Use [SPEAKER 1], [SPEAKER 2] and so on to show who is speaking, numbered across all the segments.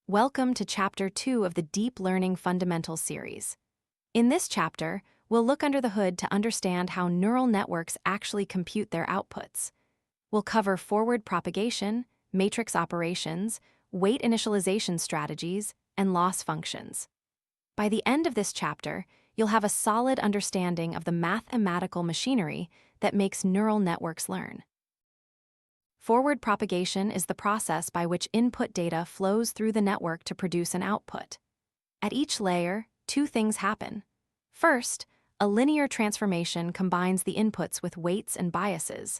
[SPEAKER 1] Welcome to Chapter 2 of the Deep Learning Fundamentals series. In this chapter, we'll look under the hood to understand how neural networks actually compute their outputs. We'll cover forward propagation, matrix operations, weight initialization strategies, and loss functions. By the end of this chapter, you'll have a solid understanding of the mathematical machinery that makes neural networks learn. Forward propagation is the process by which input data flows through the network to produce an output. At each layer, two things happen. First, a linear transformation combines the inputs with weights and biases.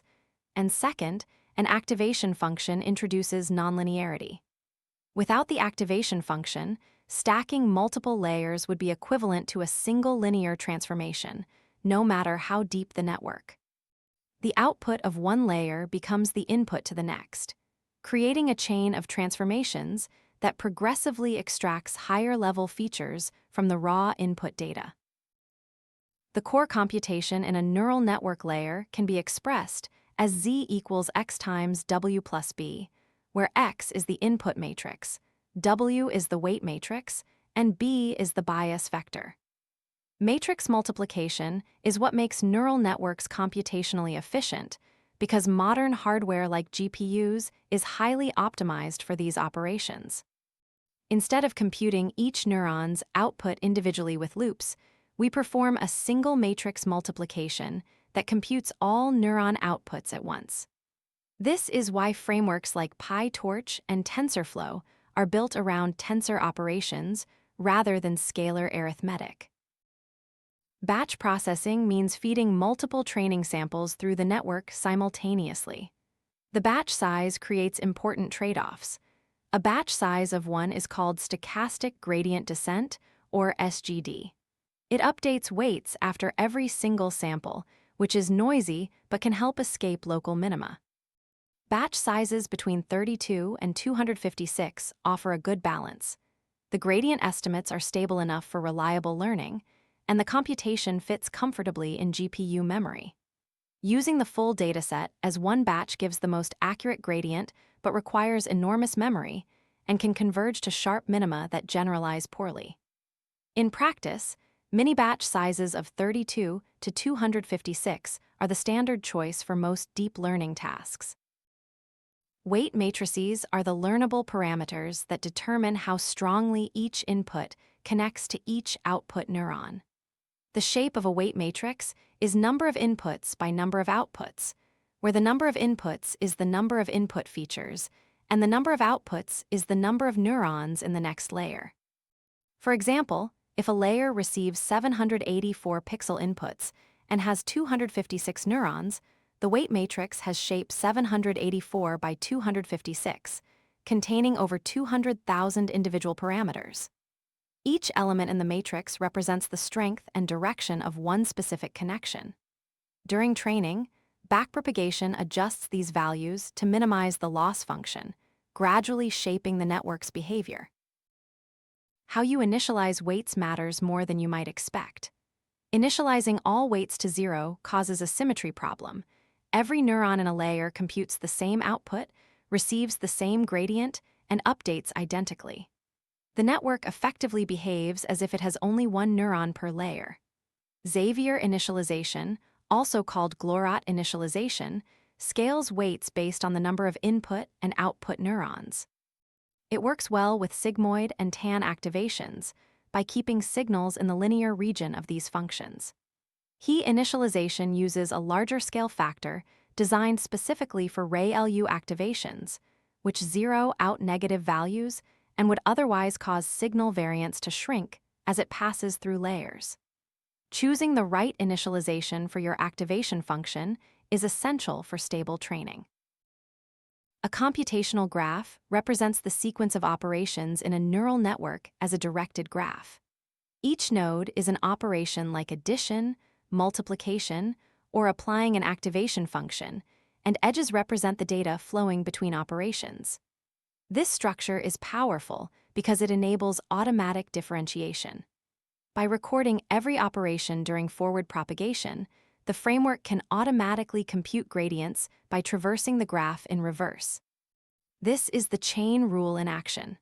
[SPEAKER 1] And second, an activation function introduces nonlinearity. Without the activation function, stacking multiple layers would be equivalent to a single linear transformation, no matter how deep the network. The output of one layer becomes the input to the next, creating a chain of transformations that progressively extracts higher-level features from the raw input data. The core computation in a neural network layer can be expressed as z equals x times w plus b, where x is the input matrix, w is the weight matrix, and b is the bias vector. Matrix multiplication is what makes neural networks computationally efficient because modern hardware like GPUs is highly optimized for these operations. Instead of computing each neuron's output individually with loops, we perform a single matrix multiplication that computes all neuron outputs at once. This is why frameworks like PyTorch and TensorFlow are built around tensor operations rather than scalar arithmetic. Batch processing means feeding multiple training samples through the network simultaneously. The batch size creates important trade-offs. A batch size of 1 is called stochastic gradient descent, or SGD. It updates weights after every single sample, which is noisy but can help escape local minima. Batch sizes between 32 and 256 offer a good balance. The gradient estimates are stable enough for reliable learning, and the computation fits comfortably in GPU memory. Using the full dataset as one batch gives the most accurate gradient but requires enormous memory and can converge to sharp minima that generalize poorly. In practice, mini-batch sizes of 32 to 256 are the standard choice for most deep learning tasks. Weight matrices are the learnable parameters that determine how strongly each input connects to each output neuron. The shape of a weight matrix is number of inputs by number of outputs, where the number of inputs is the number of input features, and the number of outputs is the number of neurons in the next layer. For example, if a layer receives 784 pixel inputs and has 256 neurons, the weight matrix has shape 784 by 256, containing over 200,000 individual parameters. Each element in the matrix represents the strength and direction of one specific connection. During training, backpropagation adjusts these values to minimize the loss function, gradually shaping the network's behavior. How you initialize weights matters more than you might expect. Initializing all weights to 0 causes a symmetry problem. Every neuron in a layer computes the same output, receives the same gradient, and updates identically. The network effectively behaves as if it has only one neuron per layer. Xavier initialization, also called Glorot initialization, scales weights based on the number of input and output neurons. It works well with sigmoid and tan activations by keeping signals in the linear region of these functions. He initialization uses a larger scale factor designed specifically for ReLU activations, which zero out negative values and would otherwise cause signal variance to shrink as it passes through layers. Choosing the right initialization for your activation function is essential for stable training. A computational graph represents the sequence of operations in a neural network as a directed graph. Each node is an operation like addition, multiplication, or applying an activation function, and edges represent the data flowing between operations. This structure is powerful because it enables automatic differentiation. By recording every operation during forward propagation, the framework can automatically compute gradients by traversing the graph in reverse. This is the chain rule in action.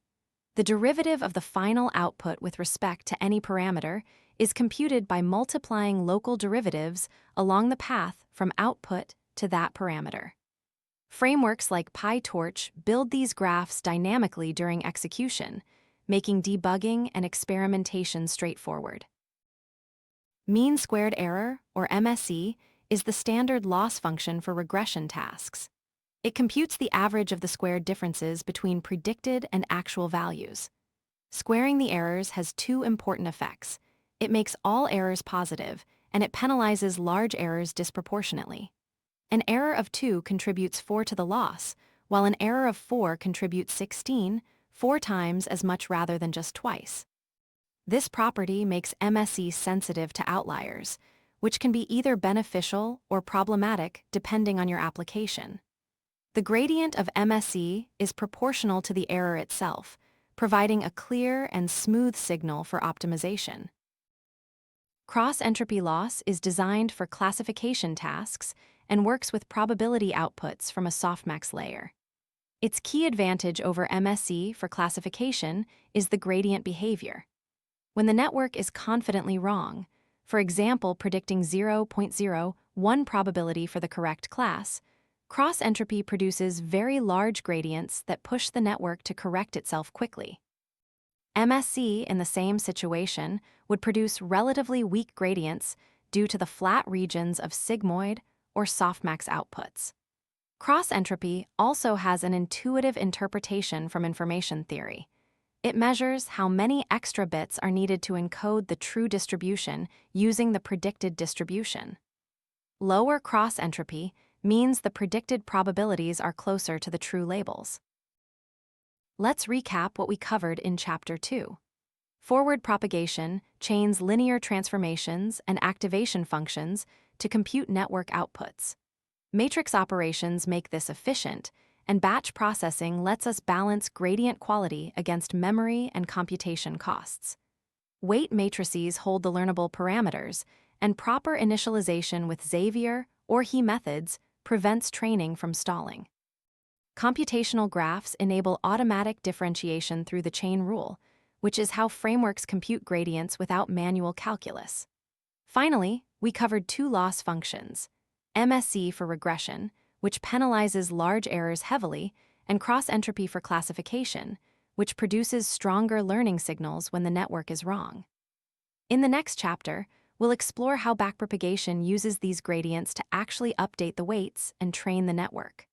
[SPEAKER 1] The derivative of the final output with respect to any parameter is computed by multiplying local derivatives along the path from output to that parameter. Frameworks like PyTorch build these graphs dynamically during execution, making debugging and experimentation straightforward. Mean squared error, or MSE, is the standard loss function for regression tasks. It computes the average of the squared differences between predicted and actual values. Squaring the errors has two important effects. It makes all errors positive, and it penalizes large errors disproportionately. An error of 2 contributes 4 to the loss, while an error of 4 contributes 16, 4 times as much rather than just twice. This property makes MSE sensitive to outliers, which can be either beneficial or problematic depending on your application. The gradient of MSE is proportional to the error itself, providing a clear and smooth signal for optimization. Cross-entropy loss is designed for classification tasks and works with probability outputs from a softmax layer. Its key advantage over MSE for classification is the gradient behavior. When the network is confidently wrong, for example predicting 0.01 probability for the correct class, cross-entropy produces very large gradients that push the network to correct itself quickly. MSE in the same situation would produce relatively weak gradients due to the flat regions of sigmoid or softmax outputs. Cross-entropy also has an intuitive interpretation from information theory. It measures how many extra bits are needed to encode the true distribution using the predicted distribution. Lower cross-entropy means the predicted probabilities are closer to the true labels. Let's recap what we covered in Chapter 2. Forward propagation chains linear transformations and activation functions to compute network outputs. Matrix operations make this efficient, and batch processing lets us balance gradient quality against memory and computation costs. Weight matrices hold the learnable parameters, and proper initialization with Xavier or He methods prevents training from stalling. Computational graphs enable automatic differentiation through the chain rule, which is how frameworks compute gradients without manual calculus. Finally, we covered two loss functions: MSE for regression, which penalizes large errors heavily, and cross-entropy for classification, which produces stronger learning signals when the network is wrong. In the next chapter, we'll explore how backpropagation uses these gradients to actually update the weights and train the network.